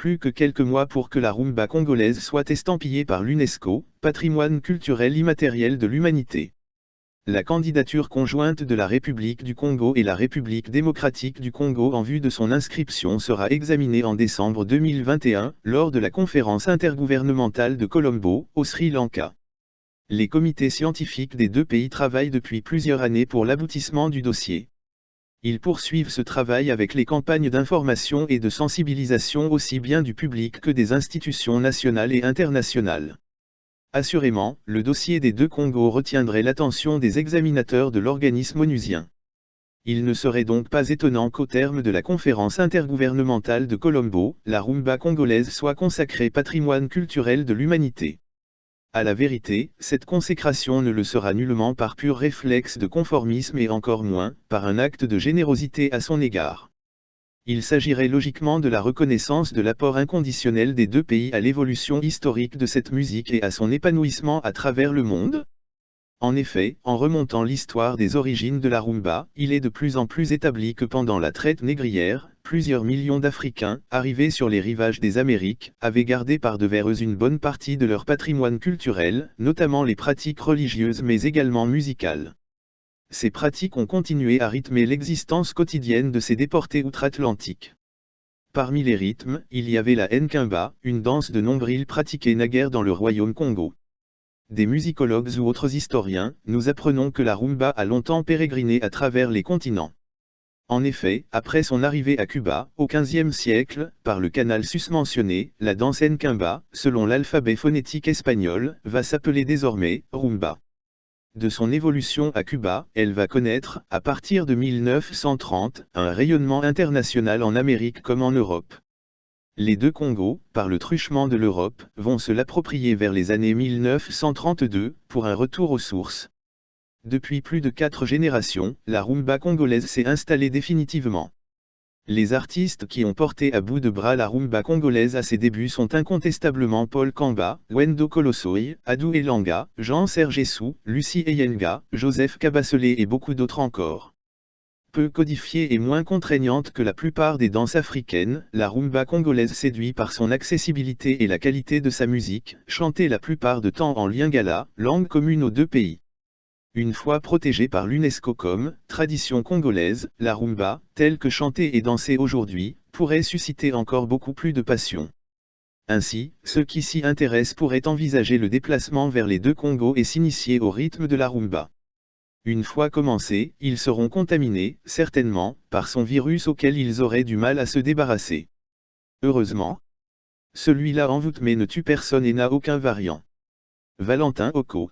plus que quelques mois pour que la rumba congolaise soit estampillée par l'UNESCO, patrimoine culturel immatériel de l'humanité. La candidature conjointe de la République du Congo et la République démocratique du Congo en vue de son inscription sera examinée en décembre 2021, lors de la conférence intergouvernementale de Colombo, au Sri Lanka. Les comités scientifiques des deux pays travaillent depuis plusieurs années pour l'aboutissement du dossier. Ils poursuivent ce travail avec les campagnes d'information et de sensibilisation aussi bien du public que des institutions nationales et internationales. Assurément, le dossier des deux Congos retiendrait l'attention des examinateurs de l'organisme onusien. Il ne serait donc pas étonnant qu'au terme de la conférence intergouvernementale de Colombo, la rumba congolaise soit consacrée patrimoine culturel de l'humanité. À la vérité, cette consécration ne le sera nullement par pur réflexe de conformisme et encore moins, par un acte de générosité à son égard. Il s'agirait logiquement de la reconnaissance de l'apport inconditionnel des deux pays à l'évolution historique de cette musique et à son épanouissement à travers le monde. En effet, en remontant l'histoire des origines de la rumba, il est de plus en plus établi que pendant la traite négrière, plusieurs millions d'Africains, arrivés sur les rivages des Amériques, avaient gardé par devers eux une bonne partie de leur patrimoine culturel, notamment les pratiques religieuses mais également musicales. Ces pratiques ont continué à rythmer l'existence quotidienne de ces déportés outre-Atlantique. Parmi les rythmes, il y avait la nkimba, une danse de nombril pratiquée naguère dans le royaume Congo. Des musicologues ou autres historiens, nous apprenons que la rumba a longtemps pérégriné à travers les continents. En effet, après son arrivée à Cuba, au XVe siècle, par le canal susmentionné, la danse nkimba, selon l'alphabet phonétique espagnol, va s'appeler désormais rumba. De son évolution à Cuba, elle va connaître, à partir de 1930, un rayonnement international en Amérique comme en Europe. Les deux Congos, par le truchement de l'Europe, vont se l'approprier vers les années 1932, pour un retour aux sources. Depuis plus de 4 générations, la rumba congolaise s'est installée définitivement. Les artistes qui ont porté à bout de bras la rumba congolaise à ses débuts sont incontestablement Paul Kamba, Wendo Kolosoi, Adou Elanga, Jean-Serge Essou, Lucie Eyenga, Joseph Kabasele et beaucoup d'autres encore. Peu codifiée et moins contraignante que la plupart des danses africaines, la rumba congolaise séduit par son accessibilité et la qualité de sa musique, chantée la plupart du temps en lingala, langue commune aux deux pays. Une fois protégée par l'UNESCO comme tradition congolaise, la rumba, telle que chantée et dansée aujourd'hui, pourrait susciter encore beaucoup plus de passion. Ainsi, ceux qui s'y intéressent pourraient envisager le déplacement vers les deux Congos et s'initier au rythme de la rumba. Une fois commencés, ils seront contaminés, certainement, par son virus auquel ils auraient du mal à se débarrasser. Heureusement, celui-là envoûte mais ne tue personne et n'a aucun variant. Valentin Oko.